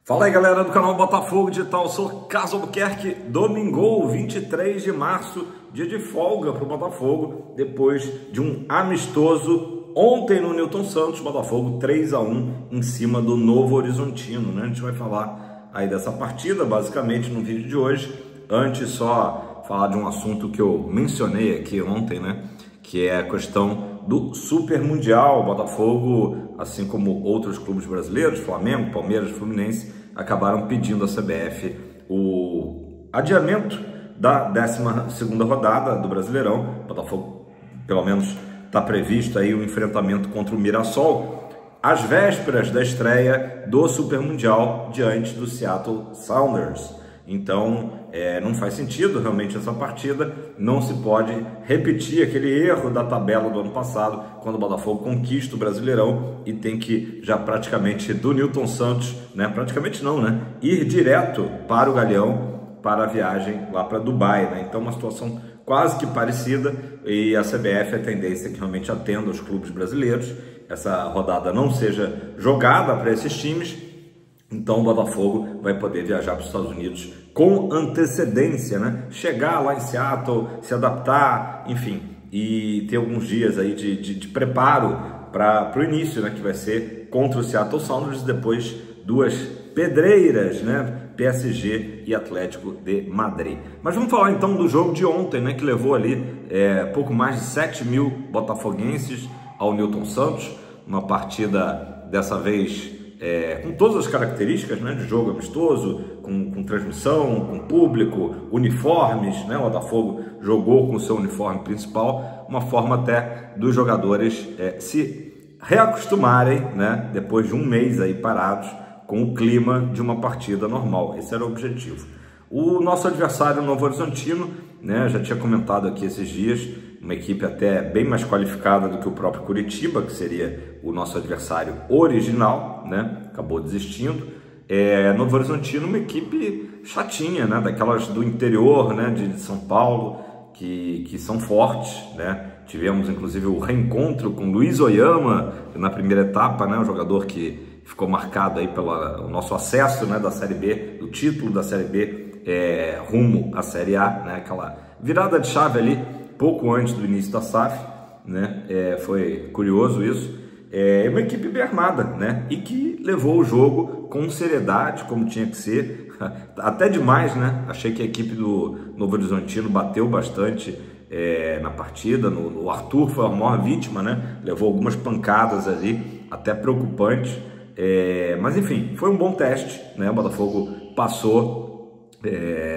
Fala aí, galera do canal Botafogo Digital, eu sou Carlos Albuquerque. Domingo, 23 de março, dia de folga para o Botafogo, depois de um amistoso ontem no Newton Santos. Botafogo 3-1 em cima do Novo Horizontino, né? A gente vai falar aí dessa partida, basicamente, no vídeo de hoje. Antes, só falar de um assunto que eu mencionei aqui ontem, né? Que é a questão do Super Mundial. Botafogo, assim como outros clubes brasileiros, Flamengo, Palmeiras, Fluminense, acabaram pedindo à CBF o adiamento da 12ª rodada do Brasileirão. Botafogo, pelo menos, está previsto aí um enfrentamento contra o Mirassol às vésperas da estreia do Super Mundial diante do Seattle Sounders. Então, não faz sentido realmente essa partida, não se pode repetir aquele erro da tabela do ano passado, quando o Botafogo conquista o Brasileirão e tem que já praticamente do Newton Santos, né? Praticamente não, né? Ir direto para o Galeão, para a viagem lá para Dubai, né? Então, uma situação quase que parecida, e a CBF, a tendência é que realmente atenda os clubes brasileiros, essa rodada não seja jogada para esses times. Então o Botafogo vai poder viajar para os Estados Unidos com antecedência, né? Chegar lá em Seattle, se adaptar, enfim, e ter alguns dias aí de preparo para o início, né? Que vai ser contra o Seattle Sounders, depois duas pedreiras, né? PSG e Atlético de Madrid. Mas vamos falar então do jogo de ontem, né? Que levou ali pouco mais de 7 mil botafoguenses ao Newton Santos, uma partida dessa vez com todas as características, né, de jogo amistoso, com transmissão, com público, uniformes, né? O Botafogo jogou com o seu uniforme principal, uma forma até dos jogadores se reacostumarem, né, depois de um mês aí parados com o clima de uma partida normal. Esse era o objetivo. O nosso adversário, o Novo Horizontino, né, já tinha comentado aqui esses dias, uma equipe até bem mais qualificada do que o próprio Curitiba, que seria o nosso adversário original, né? Acabou desistindo. Novo Horizontino, uma equipe chatinha, né? Daquelas do interior, né? de São Paulo, que são fortes, né? Tivemos inclusive o reencontro com Luiz Oyama na primeira etapa, né? Um jogador que ficou marcado aí pelo nosso acesso, né? Da Série B, do título da Série B rumo à Série A, né? Aquela virada de chave ali pouco antes do início da SAF, né? Foi curioso isso. É uma equipe bem armada, né? E que levou o jogo com seriedade, como tinha que ser, até demais, né? Achei que a equipe do Novo Horizontino bateu bastante na partida. O Arthur foi a maior vítima, né? Levou algumas pancadas ali, até preocupantes. Mas enfim, foi um bom teste, né? O Botafogo passou.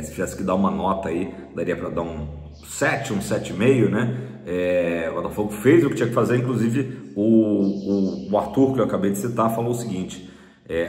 Se tivesse que dar uma nota aí, daria para dar um 7, um 7,5, né? O Botafogo fez o que tinha que fazer. Inclusive o Arthur, que eu acabei de citar, falou o seguinte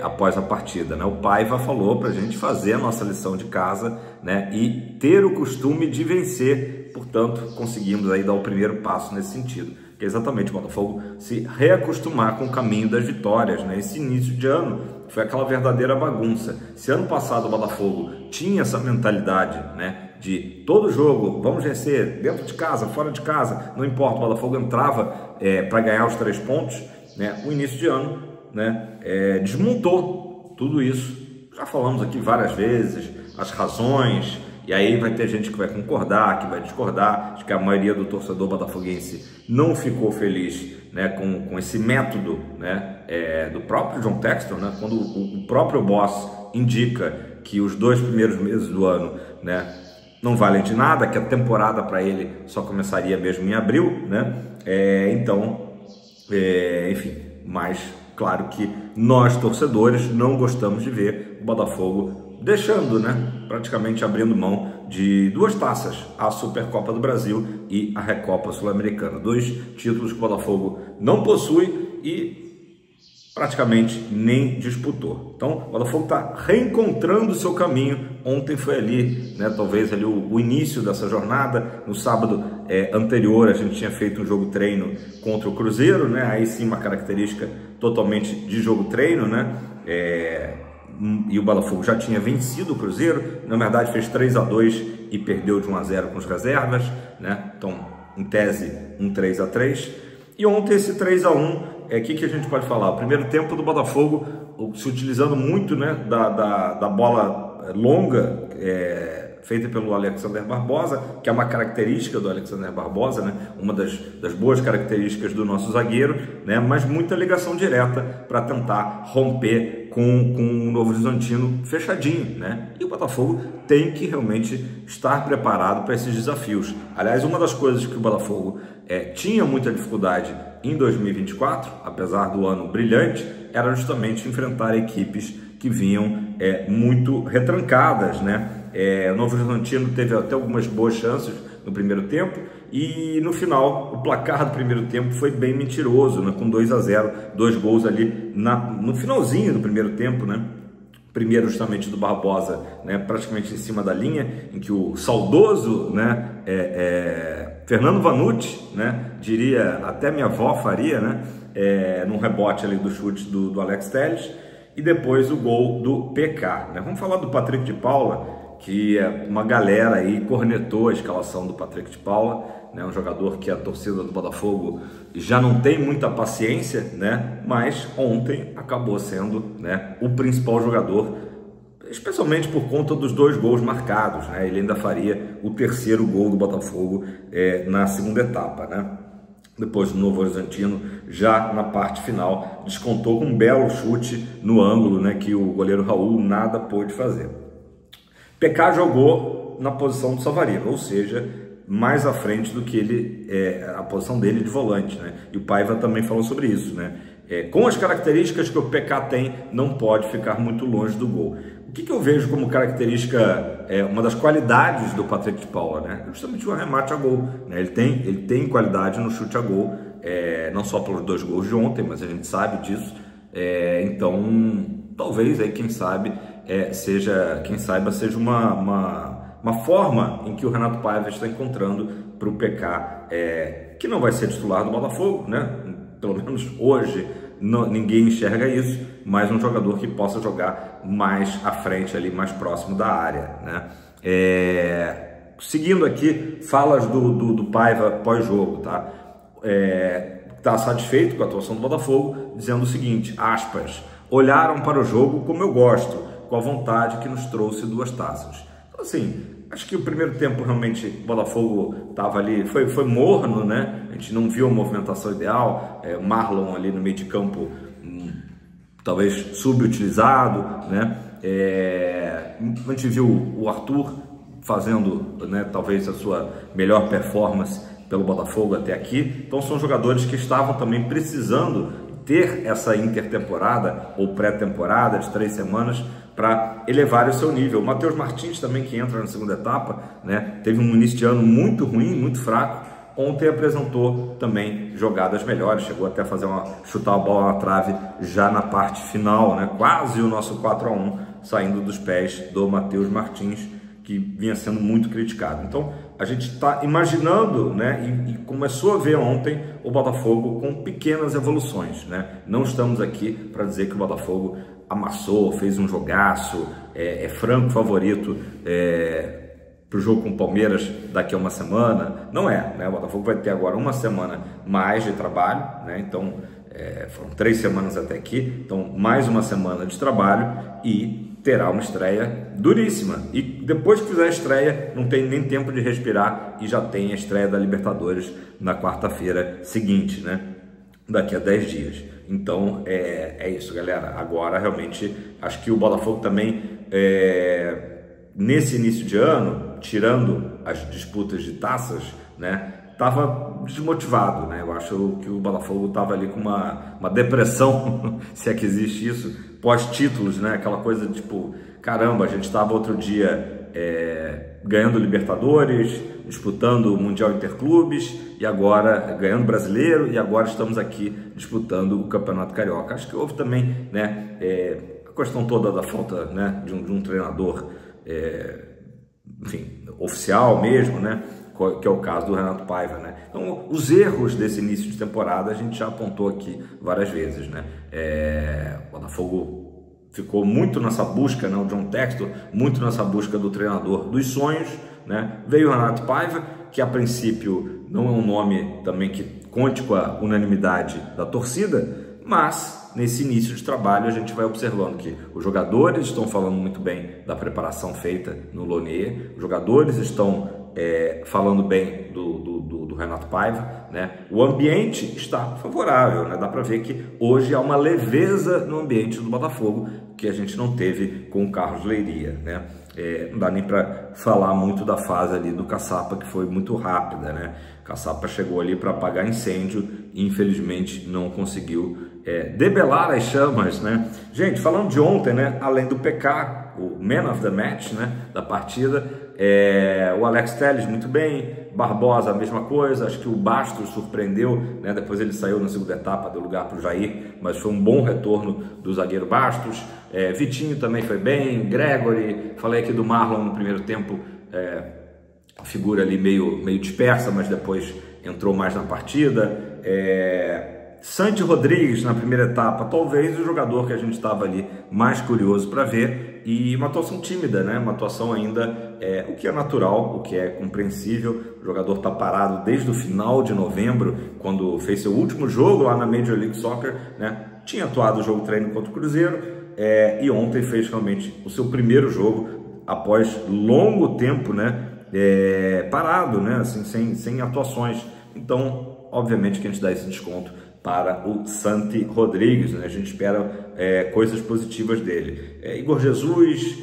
após a partida, né? O Paiva falou pra gente fazer a nossa lição de casa, né? E ter o costume de vencer. Portanto, conseguimos aí dar o primeiro passo nesse sentido, que é exatamente o Botafogo se reacostumar com o caminho das vitórias, né? Esse início de ano foi aquela verdadeira bagunça. Se ano passado o Botafogo tinha essa mentalidade, né, de todo jogo, vamos vencer, dentro de casa, fora de casa, não importa, o Botafogo entrava para ganhar os 3 pontos, né? O início de ano, né, desmontou tudo isso. Já falamos aqui várias vezes as razões, e aí vai ter gente que vai concordar, que vai discordar. Acho que a maioria do torcedor botafoguense não ficou feliz, né, com esse método, né, do próprio John Textor, né, quando o próprio boss indica que os 2 primeiros meses do ano, né, não valem de nada, que a temporada para ele só começaria mesmo em abril, né? Enfim, mas claro que nós torcedores não gostamos de ver o Botafogo deixando, né, praticamente abrindo mão de 2 taças, a Supercopa do Brasil e a Recopa Sul-Americana, 2 títulos que o Botafogo não possui e praticamente nem disputou. Então o Botafogo está reencontrando o seu caminho. Ontem foi ali, né, talvez ali o início dessa jornada. No sábado anterior a gente tinha feito um jogo treino contra o Cruzeiro, né? Aí sim uma característica totalmente de jogo treino, né? E o Botafogo já tinha vencido o Cruzeiro, na verdade fez 3-2 e perdeu de 1-0 com as reservas, né? Então, em tese, um 3-3. E ontem esse 3-1, que a gente pode falar? O primeiro tempo do Botafogo, se utilizando muito, né, da bola longa, feita pelo Alexander Barbosa, que é uma característica do Alexander Barbosa, né? Uma das boas características do nosso zagueiro, né? Mas muita ligação direta para tentar romper com o Novo Horizontino fechadinho, né? E o Botafogo tem que realmente estar preparado para esses desafios. Aliás, uma das coisas que o Botafogo tinha muita dificuldade em 2024, apesar do ano brilhante, era justamente enfrentar equipes que vinham muito retrancadas, né? O Novo Horizontino teve até algumas boas chances no primeiro tempo e no final o placar do primeiro tempo foi bem mentiroso, né? Com 2-0, 2 gols ali no finalzinho do primeiro tempo, né? Primeiro justamente do Barbosa, né? Praticamente em cima da linha, em que o saudoso, né? Fernando Vanucci, né? Diria, até minha avó faria, né? Num rebote ali do chute do Alex Telles, e depois o gol do PK, né? Vamos falar do Patrick de Paula, que uma galera aí cornetou a escalação do Patrick de Paula, né? Um jogador que a torcida do Botafogo já não tem muita paciência, né? Mas ontem acabou sendo, né, o principal jogador, especialmente por conta dos 2 gols marcados, né? Ele ainda faria o 3º gol do Botafogo na segunda etapa, né? Depois do Novo Horizontino, já na parte final, descontou com um belo chute no ângulo, né? Que o goleiro Raul nada pôde fazer. PK jogou na posição do Savarino, ou seja, mais à frente do que ele, a posição dele de volante, né? E o Paiva também falou sobre isso, né? Com as características que o PK tem, não pode ficar muito longe do gol. O que eu vejo como característica, uma das qualidades do Patrick de Paula, né? Justamente o arremate a gol, né? Ele tem qualidade no chute a gol, não só pelos 2 gols de ontem, mas a gente sabe disso. Então, talvez aí, quem saiba seja uma forma em que o Renato Paiva está encontrando para o PK, que não vai ser titular do Botafogo, né? Pelo menos hoje ninguém enxerga isso, mas um jogador que possa jogar mais à frente ali, mais próximo da área, né? Seguindo aqui, falas do Paiva pós-jogo, tá? Está satisfeito com a atuação do Botafogo, dizendo o seguinte, aspas, olharam para o jogo como eu gosto, com a vontade que nos trouxe 2 taças. Então, assim, acho que o primeiro tempo realmente o Botafogo estava ali, foi morno, né? A gente não viu a movimentação ideal, Marlon ali no meio de campo, talvez subutilizado, né? A gente viu o Arthur fazendo, né, talvez a sua melhor performance pelo Botafogo até aqui. Então são jogadores que estavam também precisando ter essa intertemporada ou pré-temporada de 3 semanas para elevar o seu nível. O Matheus Martins também, que entra na segunda etapa, né, teve um início de ano muito ruim, muito fraco. Ontem apresentou também jogadas melhores, chegou até a chutar a bola na trave já na parte final, né, quase o nosso 4-1 saindo dos pés do Matheus Martins, que vinha sendo muito criticado. Então a gente está imaginando, né, e começou a ver ontem o Botafogo com pequenas evoluções, né? Não estamos aqui para dizer que o Botafogo amassou, fez um jogaço, é franco favorito para o jogo com o Palmeiras daqui a uma semana. Não é, né? O Botafogo vai ter agora uma semana mais de trabalho, né? Então foram 3 semanas até aqui, então mais uma semana de trabalho e terá uma estreia duríssima. E depois que fizer a estreia, não tem nem tempo de respirar e já tem a estreia da Libertadores na quarta-feira seguinte, né? Daqui a 10 dias. Então, é isso, galera. Agora, realmente, acho que o Botafogo também, nesse início de ano, tirando as disputas de taças, né? Estava desmotivado, né? Eu acho que o Botafogo estava ali com uma depressão, se é que existe isso, pós-títulos, né? Aquela coisa tipo, caramba, a gente estava outro dia ganhando Libertadores, disputando o Mundial Interclubes, e agora ganhando Brasileiro, e agora estamos aqui disputando o Campeonato Carioca. Acho que houve também, né, a questão toda da falta, né, de um treinador, enfim, oficial mesmo, né? Que é o caso do Renato Paiva, né? Então, os erros desse início de temporada a gente já apontou aqui várias vezes, né? O Botafogo ficou muito nessa busca, né? O John Textor, muito nessa busca do treinador dos sonhos, né? Veio o Renato Paiva, que a princípio não é um nome também que conte com a unanimidade da torcida, mas nesse início de trabalho a gente vai observando que os jogadores estão falando muito bem da preparação feita no Launier, os jogadores estão falando bem do Renato Paiva, né? O ambiente está favorável, né? Dá para ver que hoje há uma leveza no ambiente do Botafogo que a gente não teve com o Carlos Leiria, né? Não dá nem para falar muito da fase ali do Caçapa, que foi muito rápida, né? O Caçapa chegou ali para apagar incêndio e infelizmente não conseguiu debelar as chamas, né? Gente, falando de ontem, né? Além do PK, o Man of the Match, né? Da partida, o Alex Telles muito bem, Barbosa a mesma coisa, acho que o Bastos surpreendeu, né? Depois ele saiu na segunda etapa, deu lugar para o Jair, mas foi um bom retorno do zagueiro Bastos. Vitinho também foi bem, Gregory, falei aqui do Marlon no primeiro tempo, figura ali meio dispersa, mas depois entrou mais na partida. Santi Rodrigues na primeira etapa, talvez o jogador que a gente estava ali mais curioso para ver, e uma atuação tímida, né? Uma atuação ainda, o que é natural, o que é compreensível. O jogador está parado desde o final de novembro, quando fez seu último jogo lá na Major League Soccer, né? Tinha atuado o jogo treino contra o Cruzeiro, e ontem fez realmente o seu primeiro jogo após longo tempo, né? Parado, né? Assim, sem atuações. Então, obviamente que a gente dá esse desconto para o Santi Rodrigues, né? A gente espera coisas positivas dele. Igor Jesus,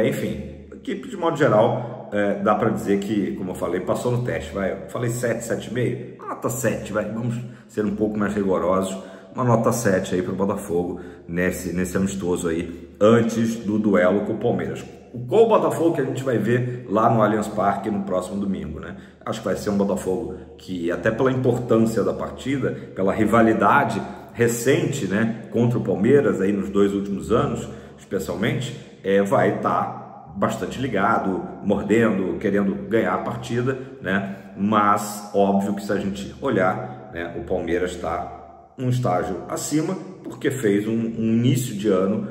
enfim, a equipe de modo geral, dá para dizer que, como eu falei, passou no teste. Eu falei 7, 7,5, nota 7, vamos ser um pouco mais rigorosos, uma nota 7 aí para o Botafogo nesse amistoso aí, antes do duelo com o Palmeiras. Qual o Botafogo que a gente vai ver lá no Allianz Parque no próximo domingo, né? Acho que vai ser um Botafogo que, até pela importância da partida, pela rivalidade recente, né, contra o Palmeiras aí nos 2 últimos anos, especialmente, vai estar bastante ligado, mordendo, querendo ganhar a partida, né? Mas óbvio que se a gente olhar, né, o Palmeiras está um estágio acima, porque fez um início de ano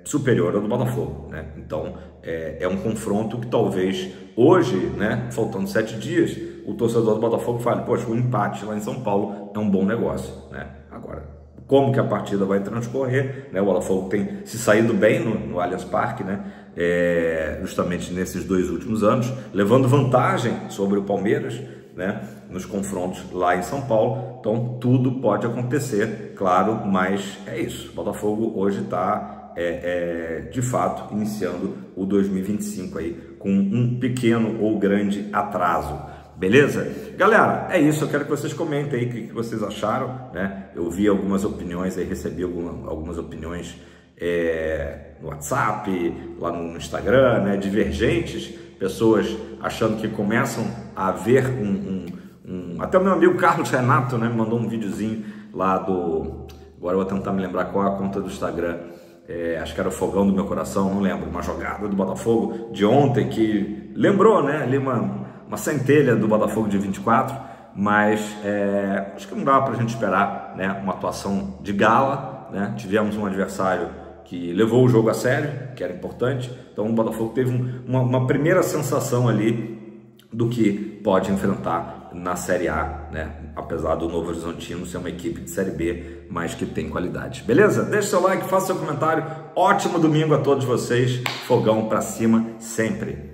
superior ao do Botafogo, né? Então é um confronto que talvez hoje, né, faltando 7 dias, o torcedor do Botafogo fale: poxa, o empate lá em São Paulo é um bom negócio, né? Agora, como que a partida vai transcorrer, né? O Botafogo tem se saído bem no Allianz Parque, né? Justamente nesses 2 últimos anos, levando vantagem sobre o Palmeiras, né, nos confrontos lá em São Paulo. Então tudo pode acontecer, claro, mas é isso. O Botafogo hoje está de fato iniciando o 2025 aí com um pequeno ou grande atraso, beleza? Galera, é isso. Eu quero que vocês comentem aí o que vocês acharam, né? Eu vi algumas opiniões aí, recebi algumas opiniões no WhatsApp, lá no Instagram, né, divergentes, pessoas achando que começam a ver até o meu amigo Carlos Renato, né, me mandou um videozinho lá agora eu vou tentar me lembrar qual é a conta do Instagram, acho que era o Fogão do Meu Coração, não lembro, uma jogada do Botafogo de ontem que lembrou, né, ali uma centelha do Botafogo de 24, mas acho que não dá pra gente esperar, né, uma atuação de gala, né? Tivemos um adversário que levou o jogo a sério, que era importante, então o Botafogo teve uma primeira sensação ali do que pode enfrentar na Série A, né? Apesar do Novo Horizontino ser uma equipe de Série B, mas que tem qualidade. Beleza? Deixe seu like, faça seu comentário. Ótimo domingo a todos vocês. Fogão pra cima sempre.